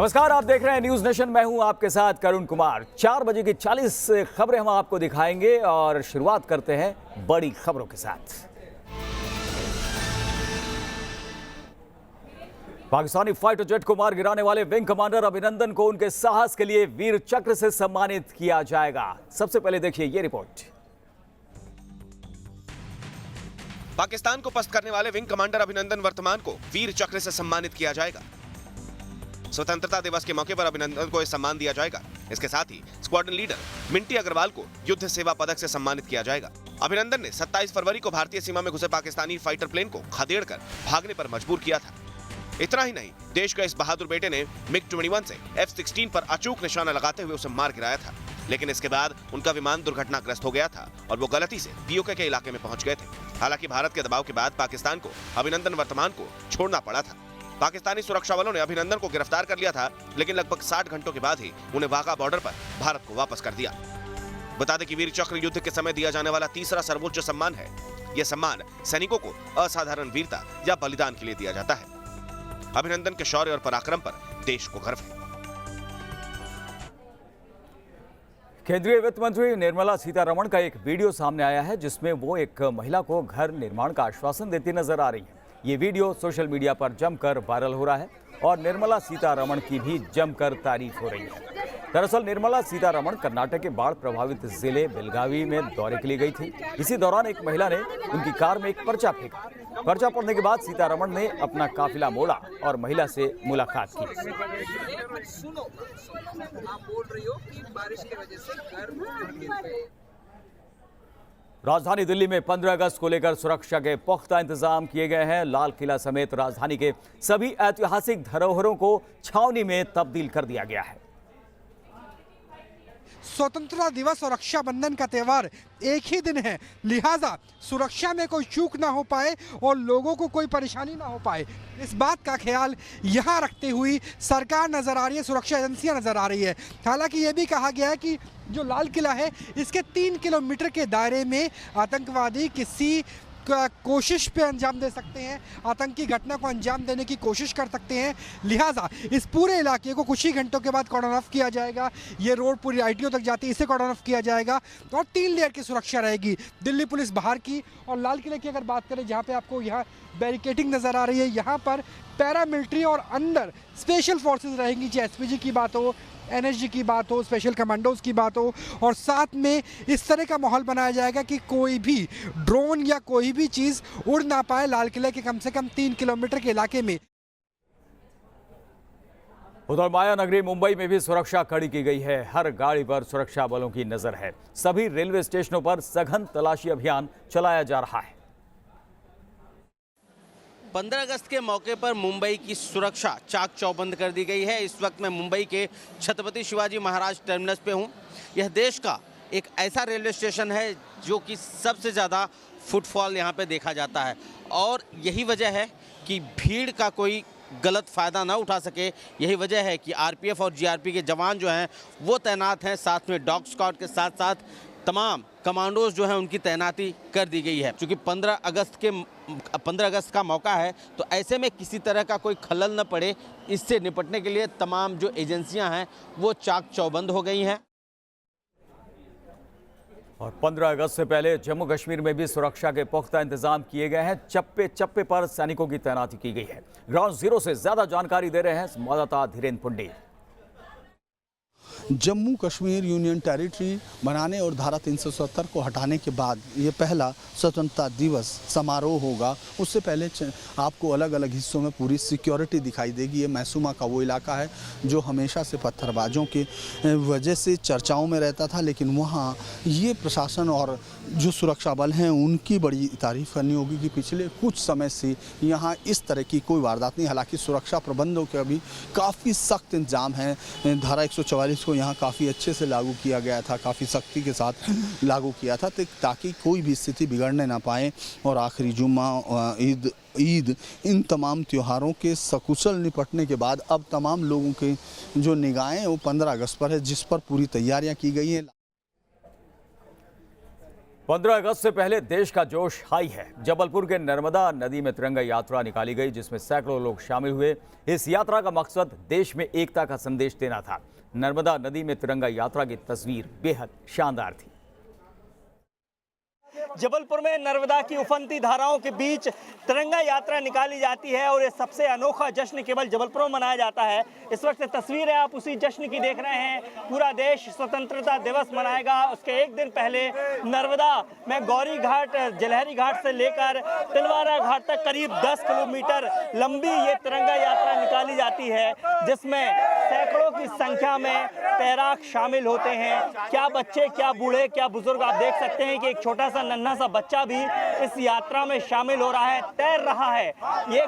नमस्कार, आप देख रहे हैं न्यूज नेशन। मैं हूं आपके साथ करुण कुमार। 4 बजे की 40 खबरें हम आपको दिखाएंगे और शुरुआत करते हैं बड़ी खबरों के साथ। पाकिस्तानी फाइटर जेट को मार गिराने वाले विंग कमांडर अभिनंदन को उनके साहस के लिए वीर चक्र से सम्मानित किया जाएगा। सबसे पहले देखिए ये रिपोर्ट। पाकिस्तान को पस्त करने वाले विंग कमांडर अभिनंदन वर्तमान को वीर चक्र से सम्मानित किया जाएगा। स्वतंत्रता दिवस के मौके पर अभिनंदन को यह सम्मान दिया जाएगा। इसके साथ ही स्क्वाड्रन लीडर मिंटी अग्रवाल को युद्ध सेवा पदक से सम्मानित किया जाएगा। अभिनंदन ने 27 फरवरी को भारतीय सीमा में घुसे पाकिस्तानी फाइटर प्लेन को खदेड़कर भागने पर मजबूर किया था। इतना ही नहीं, देश के इस बहादुर बेटे ने MiG-21 से F-16 पर अचूक निशाना लगाते हुए उसे मार गिराया था। लेकिन इसके बाद उनका विमान दुर्घटनाग्रस्त हो गया था और वो गलती से POK के इलाके में पहुंच गए थे। हालांकि भारत के दबाव के बाद पाकिस्तान को अभिनंदन वर्तमान को छोड़ना पड़ा था। पाकिस्तानी सुरक्षा बलों ने अभिनंदन को गिरफ्तार कर लिया था, लेकिन लगभग 60 घंटों के बाद ही उन्हें वाघा बॉर्डर पर भारत को वापस कर दिया। बता दें कि वीर चक्र युद्ध के समय दिया जाने वाला तीसरा सर्वोच्च सम्मान है। यह सम्मान सैनिकों को असाधारण वीरता या बलिदान के लिए दिया जाता है। अभिनंदन के शौर्य और पराक्रम पर देश को गर्व है। केंद्रीय वित्त मंत्री निर्मला सीतारमण का एक वीडियो सामने आया है, जिसमें वो एक महिला को घर निर्माण का आश्वासन देती नजर आ रही है। ये वीडियो सोशल मीडिया पर जमकर वायरल हो रहा है और निर्मला सीतारमण की भी जमकर तारीफ हो रही है। दरअसल निर्मला सीतारमण कर्नाटक के बाढ़ प्रभावित जिले बेलगावी में दौरे के लिए गई थी। इसी दौरान एक महिला ने उनकी कार में एक पर्चा फेंका। पर्चा पढ़ने के बाद सीतारमण ने अपना काफिला मोड़ा और महिला से मुलाकात की। सुनो, आप बोल रही हो कि बारिश की वजह से घर गिर गए। राजधानी दिल्ली में 15 अगस्त को लेकर सुरक्षा के पुख्ता इंतजाम किए गए हैं। लाल किला समेत राजधानी के सभी ऐतिहासिक धरोहरों को छावनी में तब्दील कर दिया गया है। स्वतंत्रता दिवस और रक्षाबंधन का त्यौहार एक ही दिन है, लिहाजा सुरक्षा में कोई चूक ना हो पाए और लोगों को कोई परेशानी ना हो पाए, इस बात का ख्याल यहाँ रखते हुए सरकार नजर आ रही है, सुरक्षा एजेंसियां नजर आ रही है। हालांकि ये भी कहा गया है कि जो लाल किला है इसके 3 किलोमीटर के दायरे में आतंकवादी किसी कोशिश पे अंजाम दे सकते हैं, आतंकी घटना को अंजाम देने की कोशिश कर सकते हैं। लिहाजा इस पूरे इलाके को कुछ ही घंटों के बाद कॉर्डन ऑफ किया जाएगा। ये रोड पूरी ITO तक जाती है, इसे कॉर्डन ऑफ किया जाएगा और 3 लेयर की सुरक्षा रहेगी। दिल्ली पुलिस बाहर की और लाल किले की अगर बात करें, जहाँ पे आपको यहाँ बैरिकेडिंग नज़र आ रही है, यहाँ पर पैरामिलिट्री और अंदर स्पेशल फोर्सेज रहेंगी। चाहे SPG की बात हो, NSG की बात हो, स्पेशल कमांडोज की बात हो, और साथ में इस तरह का माहौल बनाया जाएगा कि कोई भी ड्रोन या कोई भी चीज़ उड़ ना पाए लाल किले के कम से कम 3 किलोमीटर के इलाके में। उधर माया नगरी मुंबई में भी सुरक्षा कड़ी की गई है। हर गाड़ी पर सुरक्षा बलों की नजर है। सभी रेलवे स्टेशनों पर सघन तलाशी अभियान चलाया जा रहा है। 15 अगस्त के मौके पर मुंबई की सुरक्षा चाक चौबंद कर दी गई है। इस वक्त मैं मुंबई के छत्रपति शिवाजी महाराज टर्मिनस पे हूँ। यह देश का एक ऐसा रेलवे स्टेशन है जो कि सबसे ज़्यादा फुटफॉल यहाँ पे देखा जाता है और यही वजह है कि भीड़ का कोई गलत फ़ायदा ना उठा सके। यही वजह है कि RPF और GRP के जवान जो हैं वो तैनात हैं। साथ में डॉग स्क्वाड के साथ साथ तमाम कमांडोज जो हैं उनकी तैनाती कर दी गई है। क्योंकि 15 अगस्त का मौका है, तो ऐसे में किसी तरह का कोई खलल न पड़े, इससे निपटने के लिए तमाम जो एजेंसियां हैं वो चाक चौबंद हो गई हैं। और 15 अगस्त से पहले जम्मू कश्मीर में भी सुरक्षा के पुख्ता इंतजाम किए गए हैं। चप्पे चप्पे पर सैनिकों की तैनाती की गई है। ग्राउंड जीरो से ज्यादा जानकारी दे रहे हैं संवाददाता धीरेन्द्र पुंडी। जम्मू कश्मीर यूनियन टेरिटरी बनाने और धारा 370 को हटाने के बाद ये पहला स्वतंत्रता दिवस समारोह होगा। उससे पहले आपको अलग अलग हिस्सों में पूरी सिक्योरिटी दिखाई देगी। ये मैसूमा का वो इलाका है जो हमेशा से पत्थरबाजों के वजह से चर्चाओं में रहता था, लेकिन वहाँ ये प्रशासन और जो सुरक्षा बल हैं उनकी बड़ी तारीफ करनी होगी कि पिछले कुछ समय से यहाँ इस तरह की कोई वारदात नहीं। हालांकि सुरक्षा प्रबंधों के भी काफ़ी सख्त इंतजाम हैं। धारा 144 को यहाँ काफ़ी अच्छे से लागू किया गया था, काफ़ी सख्ती के साथ लागू किया था ताकि कोई भी स्थिति बिगड़ने ना पाए। और आखिरी जुम्मा, ईद, इन तमाम त्योहारों के सकुशल निपटने के बाद अब तमाम लोगों के जो निगाहें वो 15 अगस्त पर है, जिस पर पूरी तैयारियां की गई हैं। 15 अगस्त से पहले देश का जोश हाई है। जबलपुर के नर्मदा नदी में तिरंगा यात्रा निकाली गई, जिसमें सैकड़ों लोग शामिल हुए। इस यात्रा का मकसद देश में एकता का संदेश देना था। नर्मदा नदी में तिरंगा यात्रा की तस्वीर बेहद शानदार थी। जबलपुर में नर्मदा की उफनती धाराओं के बीच तिरंगा यात्रा निकाली जाती है और ये सबसे अनोखा जश्न केवल जबलपुर में मनाया जाता है। इस वक्त तस्वीरें आप उसी जश्न की देख रहे हैं। पूरा देश स्वतंत्रता दिवस मनाएगा। उसके एक दिन पहले नर्मदा में गौरी घाट, जलहरी घाट से लेकर तिलवारा घाट तक करीब 10 किलोमीटर लंबी ये तिरंगा यात्रा निकाली जाती है, जिसमें सैकड़ों की संख्या में तैराक शामिल होते हैं। क्या बच्चे, क्या बूढ़े, क्या बुजुर्ग। आप देख सकते हैं कि एक छोटा सा नन्हा सा बच्चा भी इस यात्रा में शामिल हो रहा है, तैर रहा है। ये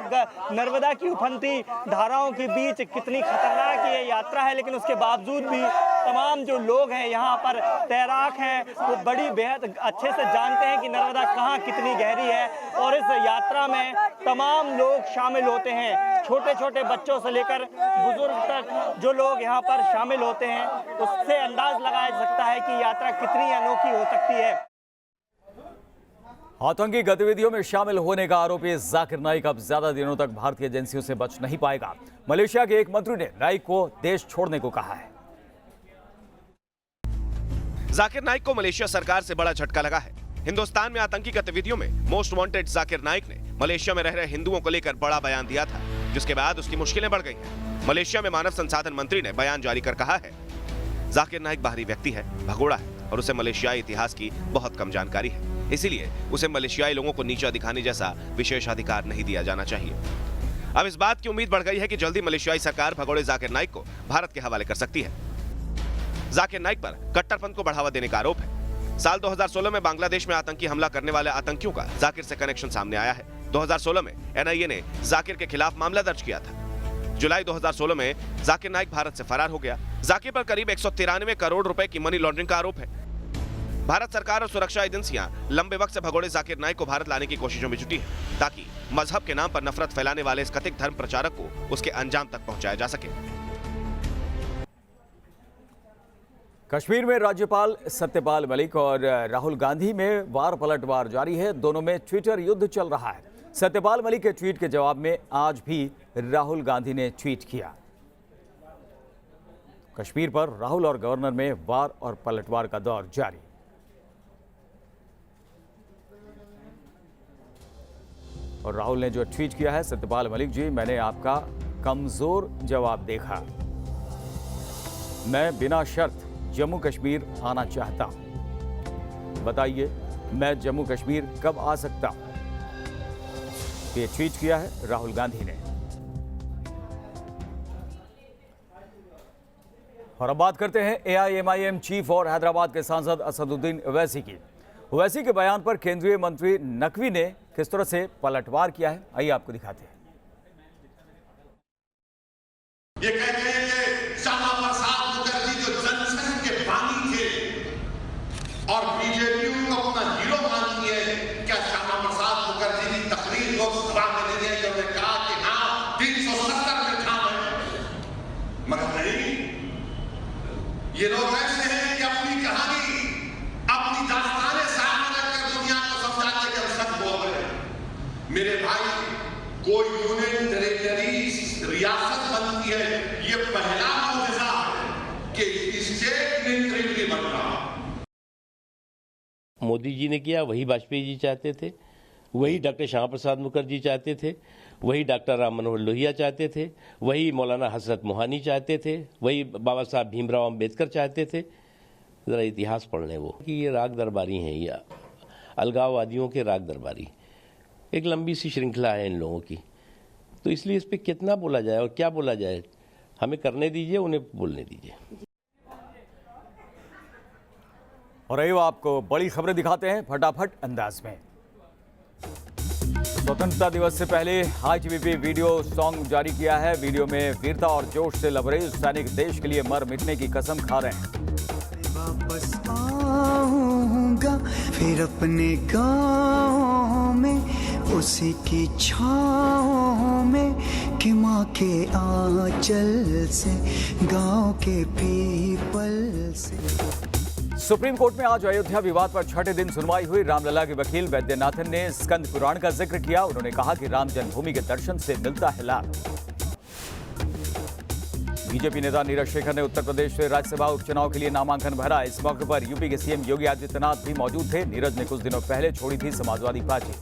नर्मदा की उफनती धाराओं के बीच कितनी खतरनाक ये यात्रा है, लेकिन उसके बावजूद भी तमाम जो लोग हैं यहाँ पर तैराक हैं, वो बड़ी बेहद अच्छे से जानते हैं कि नर्मदा कहाँ कितनी गहरी है। और इस यात्रा में तमाम लोग शामिल होते हैं, छोटे छोटे बच्चों से लेकर बुजुर्ग तक जो लोग यहाँ पर शामिल होते हैं। उससे अंदाज लगाया जा सकता है कि यात्रा कितनी अनोखी हो सकती है। आतंकी गतिविधियों में शामिल होने का आरोपी जाकिर नाइक अब ज्यादा दिनों तक भारतीय एजेंसियों से बच नहीं पाएगा। मलेशिया के एक मंत्री ने नाइक को देश छोड़ने को कहा है। जाकिर नाइक को मलेशिया सरकार से बड़ा झटका लगा है। हिंदुस्तान में आतंकी गतिविधियों में मोस्ट वांटेड जाकिर नाइक ने मलेशिया में रह रहे हिंदुओं को लेकर बड़ा बयान दिया था, जिसके बाद उसकी मुश्किलें बढ़ गई हैं। मलेशिया में मानव संसाधन मंत्री ने बयान जारी कर कहा है, जाकिर नाइक बाहरी व्यक्ति है, भगोड़ा है और उसे मलेशियाई इतिहास की बहुत कम जानकारी है। इसीलिए उसे मलेशियाई लोगों को नीचा दिखाने जैसा विशेषाधिकार नहीं दिया जाना चाहिए। अब इस बात की उम्मीद बढ़ गई है कि जल्दी मलेशियाई सरकार भगोड़े जाकिर नाइक को भारत के हवाले कर सकती है। जाकिर नाइक पर कट्टरपंथ को बढ़ावा देने का आरोप है। साल 2016 में बांग्लादेश में आतंकी हमला करने वाले आतंकियों का जाकिर से कनेक्शन सामने आया है। 2016 में एनआईए ने जाकिर के खिलाफ मामला दर्ज किया था। जुलाई 2016 में जाकिर नाइक भारत से फरार हो गया। जाकिर पर करीब 193 करोड़ रुपए की मनी लॉन्ड्रिंग का आरोप है। भारत सरकार और सुरक्षा एजेंसियां लंबे वक्त से भगोड़े जाकिर नाइक को भारत लाने की कोशिशों में जुटी है, ताकि मजहब के नाम पर नफरत फैलाने वाले इस कथित धर्म प्रचारक को उसके अंजाम तक पहुंचाया जा सके। कश्मीर में राज्यपाल सत्यपाल मलिक और राहुल गांधी में वार पलटवार जारी है। दोनों में ट्विटर युद्ध चल रहा है। सत्यपाल मलिक के ट्वीट के जवाब में आज भी राहुल गांधी ने ट्वीट किया। कश्मीर पर राहुल और गवर्नर में वार और पलटवार का दौर जारी। और राहुल ने जो ट्वीट किया है, सत्यपाल मलिक जी, मैंने आपका कमजोर जवाब देखा। मैं बिना शर्त जम्मू कश्मीर आना चाहता हूं। बताइए मैं जम्मू कश्मीर कब आ सकता हूं? ये ट्वीट किया है राहुल गांधी ने। और अब बात करते हैं एआईएमआईएम चीफ और हैदराबाद के सांसद असदुद्दीन ओवैसी की। ओवैसी के बयान पर केंद्रीय मंत्री नकवी ने किस तरह से पलटवार किया है, आइए आपको दिखाते हैं। ये कहते हैं कि श्यामा प्रसाद मुखर्जी जो जनसंघ के बानी थे और बीजेपी उनको अपना हीरो मानती है। क्या श्यामा प्रसाद मुखर्जी की तकरीर लोकसभा में देने की उन्होंने कहा कि हाँ 370 में ठाम है, मगर नहीं, ये लोग ऐसे हैं कि अपनी कहानी, अपनी दास्तानें सामने रखकर दुनिया को समझाने के सच बोल रहे हैं। मेरे भाई, कोई यूनियन टेरिटरी रियासत बनती है, ये पहला मौजूदा है कि स्टेट यूनियन बन रहा। मोदी जी ने किया वही वाजपेयी जी चाहते थे, वही डॉक्टर श्यामा प्रसाद मुखर्जी चाहते थे, वही डॉक्टर राम मनोहर लोहिया चाहते थे, वही मौलाना हसरत मोहानी चाहते थे, वही बाबा साहब भीमराव अंबेडकर चाहते थे। जरा इतिहास पढ़ लें वो कि ये राग दरबारी हैं, या अलगाववादियों के राग दरबारी। एक लंबी सी श्रृंखला है इन लोगों की, तो इसलिए इस पर कितना बोला जाए और क्या बोला जाए, हमें करने दीजिए, उन्हें बोलने दीजिए। और आइए आपको बड़ी खबरें दिखाते हैं फटाफट अंदाज में। स्वतंत्रता दिवस से पहले आईटीबीपी वीडियो सॉन्ग जारी किया है। वीडियो में वीरता और जोश से लबरेज सैनिक देश के लिए मर मिटने की कसम खा रहे हैं। वापस आऊंगा फिर अपने गाँव में, उसी की छाँव में, कि माँ के आंचल से, गाँव के पीपल से। सुप्रीम कोर्ट में आज अयोध्या विवाद पर छठे दिन सुनवाई हुई। रामलला के वकील वैद्यनाथन ने स्कंद पुराण का जिक्र किया। उन्होंने कहा कि राम जन्मभूमि के दर्शन से मिलता है लाभ। बीजेपी नेता नीरज शेखर ने उत्तर प्रदेश से राज्यसभा उपचुनाव के लिए नामांकन भरा। इस मौके पर यूपी के सीएम योगी आदित्यनाथ भी मौजूद थे। नीरज ने कुछ दिनों पहले छोड़ी थी समाजवादी पार्टी।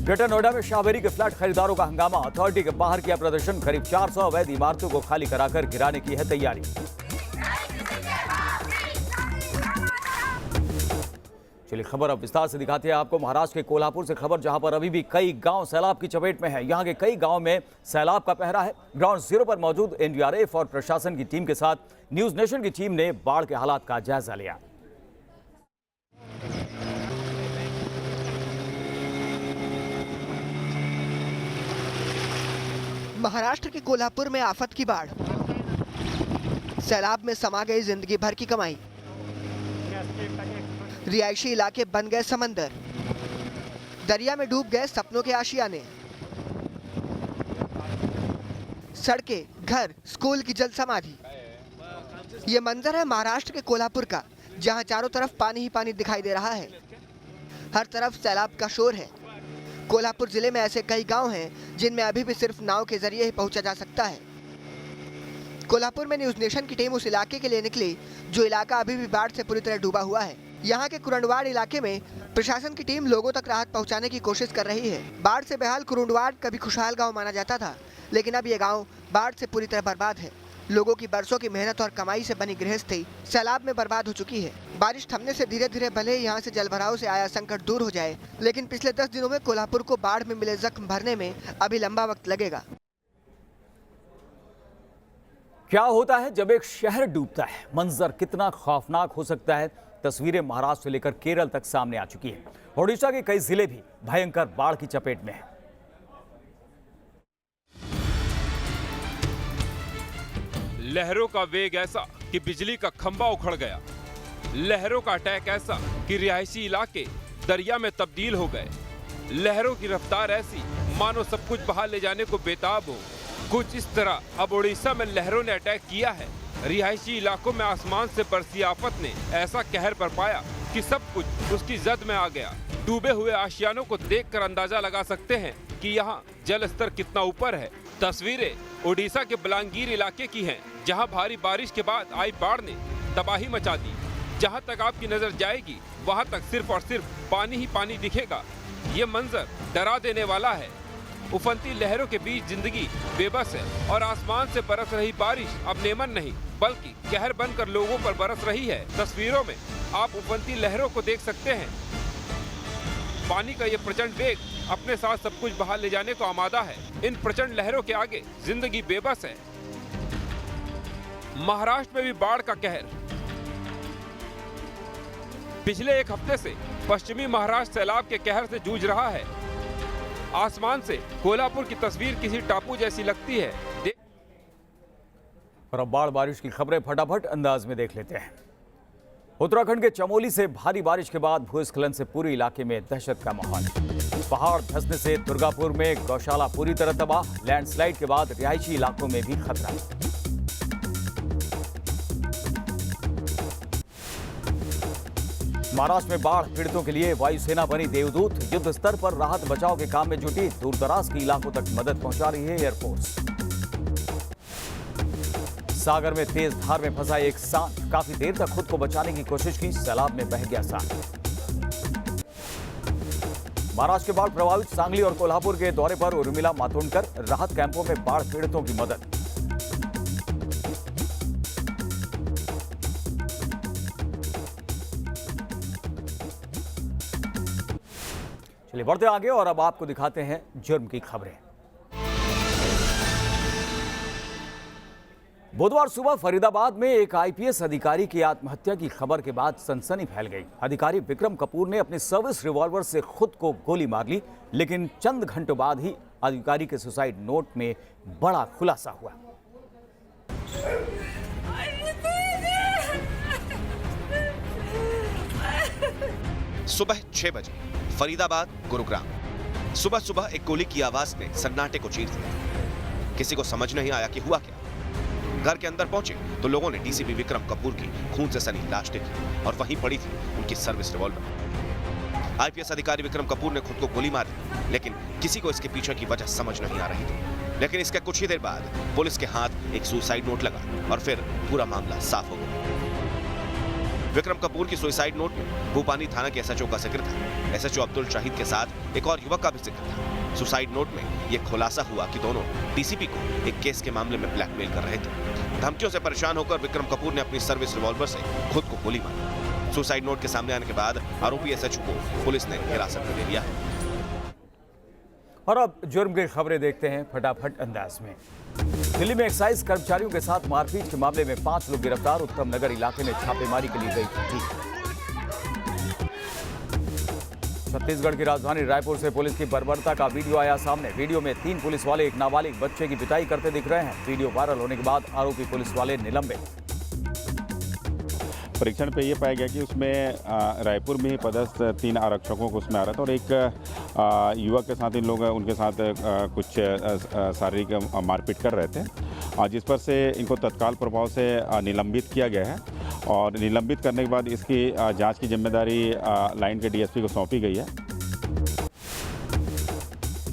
ग्रेटर नोएडा में शाहबेरी के फ्लैट खरीदारों का हंगामा। अथॉरिटी के बाहर किया प्रदर्शन। करीब 400 अवैध इमारतों को खाली कराकर गिराने की है तैयारी। चलिए खबर अब विस्तार से दिखाते हैं आपको। महाराष्ट्र के कोल्हापुर से खबर, जहां पर अभी भी कई गांव सैलाब की चपेट में है। यहां के कई गांव में सैलाब का पहरा है। ग्राउंड जीरो पर मौजूद एनडीआरएफ और प्रशासन की टीम के साथ न्यूज नेशन की टीम ने बाढ़ के हालात का जायजा लिया। महाराष्ट्र के कोल्हापुर में आफत की बाढ़। सैलाब में समा गई जिंदगी भर की कमाई। रिहायशी इलाके बन गए समंदर। दरिया में डूब गए सपनों के आशियाने। सड़कें, घर, स्कूल की जल समाधि। ये मंजर है महाराष्ट्र के कोल्हापुर का, जहां चारों तरफ पानी ही पानी दिखाई दे रहा है। हर तरफ सैलाब का शोर है। कोल्हापुर जिले में ऐसे कई गांव हैं जिनमें अभी भी सिर्फ नाव के जरिए ही पहुंचा जा सकता है। कोल्हापुर में न्यूज नेशन की टीम उस इलाके के लिए निकली जो इलाका अभी भी बाढ़ से पूरी तरह डूबा हुआ है। यहाँ के कुरुंडवाड़ इलाके में प्रशासन की टीम लोगों तक राहत पहुँचाने की कोशिश कर रही है। बाढ़ से बेहाल कुरुंडवाड़ कभी खुशहाल गाँव माना जाता था, लेकिन अब ये गाँव बाढ़ से पूरी तरह बर्बाद है। लोगों की बरसों की मेहनत और कमाई से बनी गृहस्थी सैलाब में बर्बाद हो चुकी है। बारिश थमने से धीरे धीरे भले ही यहाँ से जलभराव से आया संकट दूर हो जाए, लेकिन पिछले 10 दिनों में कोल्हापुर को बाढ़ में मिले जख्म भरने में अभी लंबा वक्त लगेगा। क्या होता है जब एक शहर डूबता है? मंजर कितना खौफनाक हो सकता है? तस्वीरें महाराष्ट्र से लेकर केरल तक सामने आ चुकी है। ओडिशा के कई जिले भी भयंकर बाढ़ की चपेट में हैं। लहरों का वेग ऐसा कि बिजली का खंभा उखड़ गया। लहरों का अटैक ऐसा कि रिहायशी इलाके दरिया में तब्दील हो गए। लहरों की रफ्तार ऐसी मानो सब कुछ बहा ले जाने को बेताब हो। कुछ इस तरह अब ओडिशा में लहरों ने अटैक किया है। रिहायशी इलाकों में आसमान से बरसी आफत ने ऐसा कहर बरपाया कि सब कुछ उसकी जद में आ गया। डूबे हुए आशियानों को देखकर अंदाजा लगा सकते हैं कि यहाँ जल स्तर कितना ऊपर है। तस्वीरें ओडिशा के बलांगीर इलाके की हैं, जहां भारी बारिश के बाद आई बाढ़ ने तबाही मचा दी। जहां तक आपकी नजर जाएगी वहां तक सिर्फ और सिर्फ पानी ही पानी दिखेगा। ये मंजर डरा देने वाला है। उफनती लहरों के बीच जिंदगी बेबस है और आसमान से बरस रही बारिश अब नेमन नहीं बल्कि कहर बनकर लोगों पर बरस रही है। तस्वीरों में आप उफनती लहरों को देख सकते हैं। पानी का ये प्रचंड वेग अपने साथ सब कुछ बहा ले जाने को आमादा है। इन प्रचंड लहरों के आगे जिंदगी बेबस है। महाराष्ट्र में भी बाढ़ का कहर। पिछले एक हफ्ते से पश्चिमी महाराष्ट्र सैलाब के कहर से जूझ रहा है। आसमान से कोल्हापुर की तस्वीर किसी टापू जैसी लगती है। और अब बाढ़ बारिश की खबरें फटाफट अंदाज में देख लेते हैं। उत्तराखंड के चमोली से भारी बारिश के बाद भूस्खलन से पूरे इलाके में दहशत का माहौल। पहाड़ धंसने से दुर्गापुर में गौशाला पूरी तरह तबाह। लैंडस्लाइड के बाद रिहायशी इलाकों में भी खतरा। महाराष्ट्र में बाढ़ पीड़ितों के लिए वायुसेना बनी देवदूत। युद्ध स्तर पर राहत बचाव के काम में जुटी। दूरदराज के इलाकों तक मदद पहुंचा रही है एयरफोर्स। सागर में तेज धार में फंसा एक सांप। काफी देर तक खुद को बचाने की कोशिश की, सैलाब में बह गया सांप। महाराष्ट्र के बाढ़ प्रभावित सांगली और कोल्हापुर के दौरे पर उर्मिला मातोंडकर। राहत कैंपों में बाढ़ पीड़ितों की मदद। चलिए बढ़ते आगे और अब आपको दिखाते हैं जुर्म की खबरें। बुधवार सुबह फरीदाबाद में एक आईपीएस अधिकारी की आत्महत्या की खबर के बाद सनसनी फैल गई। अधिकारी विक्रम कपूर ने अपने सर्विस रिवॉल्वर से खुद को गोली मार ली, लेकिन चंद घंटों बाद ही अधिकारी के सुसाइड नोट में बड़ा खुलासा हुआ। सुबह 6 बजे फरीदाबाद गुरुग्राम। सुबह सुबह एक गोली की आवाज ने सन्नाटे को चीर दिया। किसी को समझ नहीं आया कि हुआ क्या। घर के अंदर पहुंचे तो लोगों ने डीसीपी विक्रम कपूर की खून से सनी लाश देखी और वहीं पड़ी थी उनकी सर्विस रिवॉल्वर। आईपीएस अधिकारी विक्रम कपूर ने खुद को गोली मार दी, लेकिन किसी को इसके पीछे की वजह समझ नहीं आ रही थी। लेकिन इसके कुछ ही देर बाद पुलिस के हाथ एक सुसाइड नोट लगा और फिर पूरा मामला साफ हो गया। विक्रम कपूर की सुसाइड नोट में भूपानी थाना के एसएचओ का जिक्र था। एसएचओ अब्दुल शाहिद के साथ एक और युवक का भी जिक्र था। सुसाइड नोट में यह खुलासा हुआ कि दोनों डीसीपी को एक केस के मामले में ब्लैकमेल कर रहे थे। धमकियों से परेशान होकर विक्रम कपूर ने अपनी सर्विस रिवॉल्वर से खुद को गोली मारी। सुसाइड नोट के सामने आने के बाद आरोपी एसएचओ को पुलिस ने हिरासत में ले लिया है। और अब जुर्म की खबरें देखते हैं फटाफट अंदाज में। दिल्ली में एक्साइज कर्मचारियों के साथ मारपीट के मामले में 5 लोग गिरफ्तार। उत्तम नगर इलाके में छापेमारी के लिए गई थी। छत्तीसगढ़ की राजधानी रायपुर से पुलिस की बर्बरता का वीडियो आया सामने। वीडियो में 3 पुलिस वाले एक नाबालिग बच्चे की पिटाई करते दिख रहे हैं। वीडियो वायरल होने के बाद आरोपी पुलिस वाले निलंबित। परीक्षण पे ये पाया गया कि उसमें रायपुर में ही पदस्थ 3 आरक्षकों को उसमें आ रहा था और एक युवक के साथ इन लोग उनके साथ कुछ शारीरिक मारपीट कर रहे थे, जिस पर से इनको तत्काल प्रभाव से निलंबित किया गया है। और निलंबित करने के बाद इसकी जांच की जिम्मेदारी लाइन के डीएसपी को सौंपी गई है।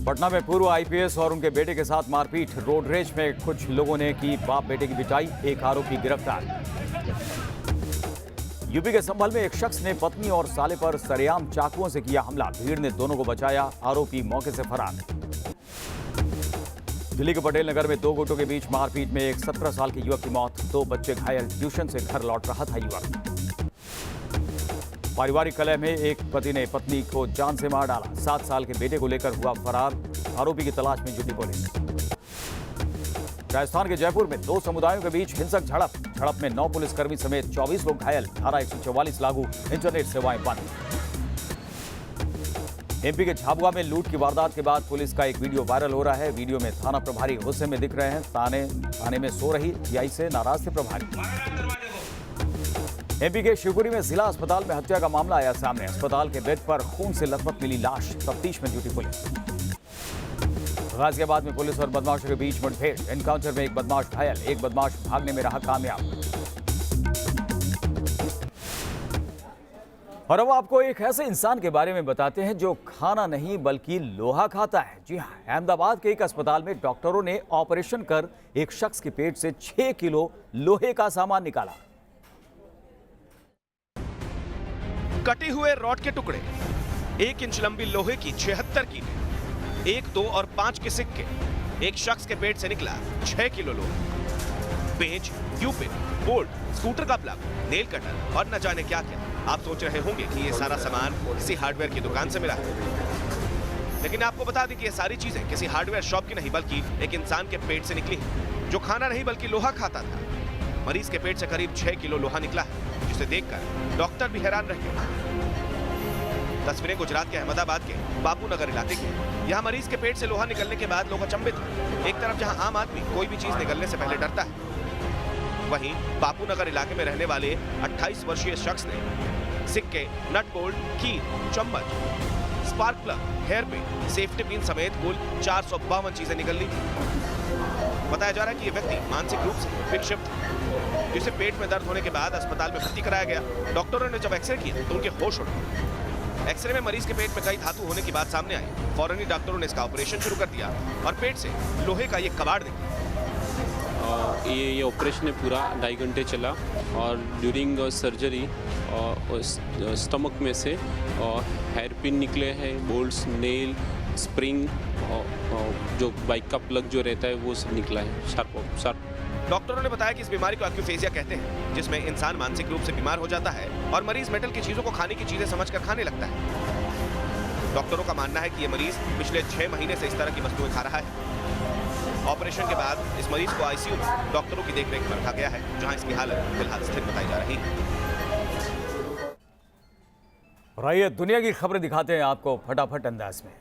पटना में पूर्व आईपीएस और उनके बेटे के साथ मारपीट। रोड रेज में कुछ लोगों ने की बाप बेटे की पिटाई। एक आरोपी गिरफ्तार। यूपी के संभल में एक शख्स ने पत्नी और साले पर सरेआम चाकुओं से किया हमला। भीड़ ने दोनों को बचाया। आरोपी मौके से फरार। दिल्ली के पटेल नगर में 2 गुटों के बीच मारपीट में एक 17 साल के युवक की मौत। 2 बच्चे घायल। ट्यूशन से घर लौट रहा था युवक। पारिवारिक कलह में एक पति ने पत्नी को जान से मार डाला। 7 साल के बेटे को लेकर हुआ फरार। आरोपी की तलाश में जुटी पुलिस। राजस्थान के जयपुर में 2 समुदायों के बीच हिंसक झड़प में 9 पुलिसकर्मी समेत 24 लोग घायल। धारा 144 लागू। इंटरनेट सेवाएं बंद। एमपी के झाबुआ में लूट की वारदात के बाद पुलिस का एक वीडियो वायरल हो रहा है। वीडियो में थाना प्रभारी गुस्से में दिख रहे हैं। थाने में सो रही टीआई से नाराज थे प्रभारी। एमपी के शिवपुरी में जिला अस्पताल में हत्या का मामला आया सामने। अस्पताल के बेड पर खून से लथपथ मिली लाश। तफ्तीश में जुटी पुलिस। गाजियाबाद में पुलिस और बदमाशों के बीच मुठभेड़। एनकाउंटर में एक बदमाश घायल। एक बदमाश भागने में रहा कामयाब। और अब आपको एक ऐसे इंसान के बारे में बताते हैं जो खाना नहीं बल्कि लोहा खाता है। जी हां, अहमदाबाद के एक अस्पताल में डॉक्टरों ने ऑपरेशन कर एक शख्स के पेट से 6 किलो लोहे का सामान निकाला। कटे हुए रॉड के टुकड़े, 1 इंच लंबी लोहे की 76 कीलें, 1, 2 और 5 के सिक्के। एक शख्स के पेट से निकला 6 किलो लोहा। पेंच, ट्यूबपिन, बोल्ट, स्कूटर का प्लग, नेल कटर और न जाने क्या क्या। आप सोच रहे होंगे कि ये सारा सामान किसी हार्डवेयर की दुकान से मिला है, लेकिन आपको बता दें कि ये सारी चीजें किसी हार्डवेयर शॉप की नहीं बल्कि एक इंसान के पेट से निकली है जो खाना नहीं बल्कि लोहा खाता था। मरीज के पेट से करीब 6 किलो लोहा निकला है, जिसे देखकर डॉक्टर भी हैरान रह गए। तस्वीरें गुजरात के अहमदाबाद के बापू नगर इलाके की। यहाँ मरीज के पेट से लोहा निकलने के बाद लोग अचंभित हैं। एक तरफ जहाँ आम आदमी कोई भी चीज निकलने से पहले डरता है, वहीं बापू नगर इलाके में रहने वाले 28 वर्षीय शख्स ने सिक्के, नट बोल्ट, कील, चम्मच, spark plug, hair pin, safety pin समेत कुल 452 चीजें निकल ली थी। बताया जा रहा है कि ये व्यक्ति मानसिक रूप से विक्षिप्त है, जिसे पेट में दर्द होने के बाद अस्पताल में भर्ती कराया गया। डॉक्टरों ने जब एक्सरे किया तो उनके होश उड़ गए। एक्सरे में मरीज के पेट में कई धातु होने की बात सामने आई। फौरन ही डॉक्टरों ने इसका ऑपरेशन शुरू कर दिया और पेट से लोहे का ये कबाड़ निकला। ये ऑपरेशन पूरा 2.5 घंटे चला और ड्यूरिंग सर्जरी स्टमक में से हेयर पिन निकले हैं, बोल्ट्स, नेल, स्प्रिंग, जो बाइक का प्लग जो रहता है वो सब निकला है शार्प। डॉक्टरों ने बताया कि इस बीमारी को एक्यूफेजिया कहते हैं, जिसमें इंसान मानसिक रूप से बीमार हो जाता है और मरीज मेटल की चीजों को खाने की चीजें समझकर खाने लगता है। डॉक्टरों का मानना है कि ये मरीज पिछले 6 महीने से इस तरह की वस्तुएं खा रहा है। ऑपरेशन के बाद इस मरीज को आईसीयू में डॉक्टरों की देखरेख में रखा गया है, जहां इसकी हालत फिलहाल स्थिर बताई जा रही है। और आइए दुनिया की खबरें दिखाते हैं आपको फटाफट अंदाज में।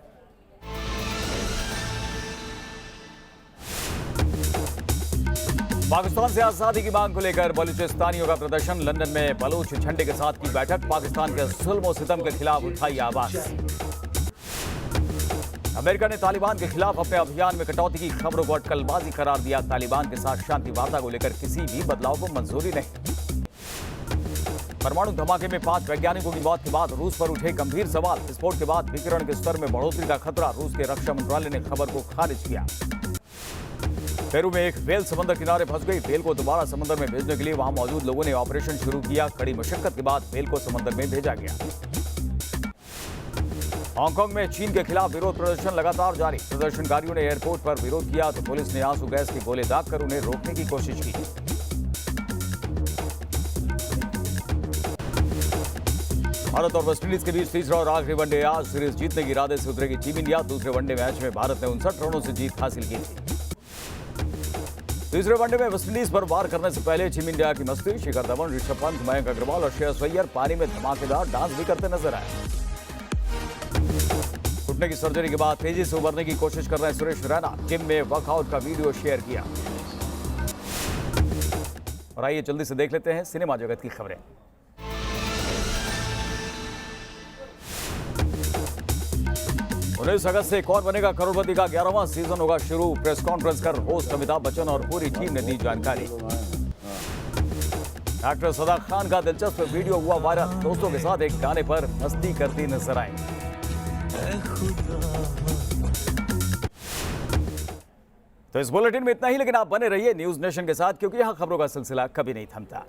पाकिस्तान से आजादी की मांग को लेकर बलूचिस्तानियों का प्रदर्शन। लंदन में बलूच झंडे के साथ की बैठक। पाकिस्तान के जुल्म और सितम के खिलाफ उठाई आवाज। अमेरिका ने तालिबान के खिलाफ अपने अभियान में कटौती की खबरों को अटकलबाजी करार दिया। तालिबान के साथ शांति वार्ता को लेकर किसी भी बदलाव को मंजूरी नहीं। परमाणु धमाके में 5 वैज्ञानिकों की मौत के बाद रूस पर उठे गंभीर सवाल। विस्फोट के बाद विकिरण के स्तर में बढ़ोतरी का खतरा। रूस के रक्षा मंत्रालय ने खबर को खारिज किया। पेरू में एक व्हेल समंदर किनारे फंस गई। व्हेल को दोबारा समंदर में भेजने के लिए वहां मौजूद लोगों ने ऑपरेशन शुरू किया। कड़ी मशक्कत के बाद व्हेल को समंदर में भेजा गया। हांगकांग में चीन के खिलाफ विरोध प्रदर्शन लगातार जारी। प्रदर्शनकारियों ने एयरपोर्ट पर विरोध किया तो पुलिस ने आंसू गैस के गोले दागकर उन्हें रोकने की कोशिश की। भारत और वेस्टइंडीज के बीच तीसरा और आखिरी वनडे आज। सीरीज जीतने के इरादे से उतरेगी टीम इंडिया। दूसरे वनडे मैच में भारत ने 59 रनों से जीत हासिल की थी। तीसरे वनडे में वेस्टइंडीज पर वार करने से पहले टीम इंडिया की मस्ती। शिखर धवन, ऋषभ पंत, मयंक अग्रवाल और श्रेयस अय्यर पानी में धमाकेदार डांस भी करते नजर आए। घुटने की सर्जरी के बाद तेजी से उभरने की कोशिश कर रहे सुरेश रैना जिम में वर्कआउट का वीडियो शेयर किया। और आइए जल्दी से देख लेते हैं सिनेमा जगत की खबरें। 19 अगस्त से कौन बनेगा करोड़पति का 11वां सीजन होगा शुरू। प्रेस कॉन्फ्रेंस कर होस्ट अमिताभ बच्चन और पूरी टीम ने दी जानकारी। एक्टर सदाक खान का दिलचस्प वीडियो हुआ वायरल। दोस्तों के साथ एक गाने पर मस्ती करती नजर आई। तो इस बुलेटिन में इतना ही, लेकिन आप बने रहिए न्यूज नेशन के साथ, क्योंकि यहां खबरों का सिलसिला कभी नहीं थमता।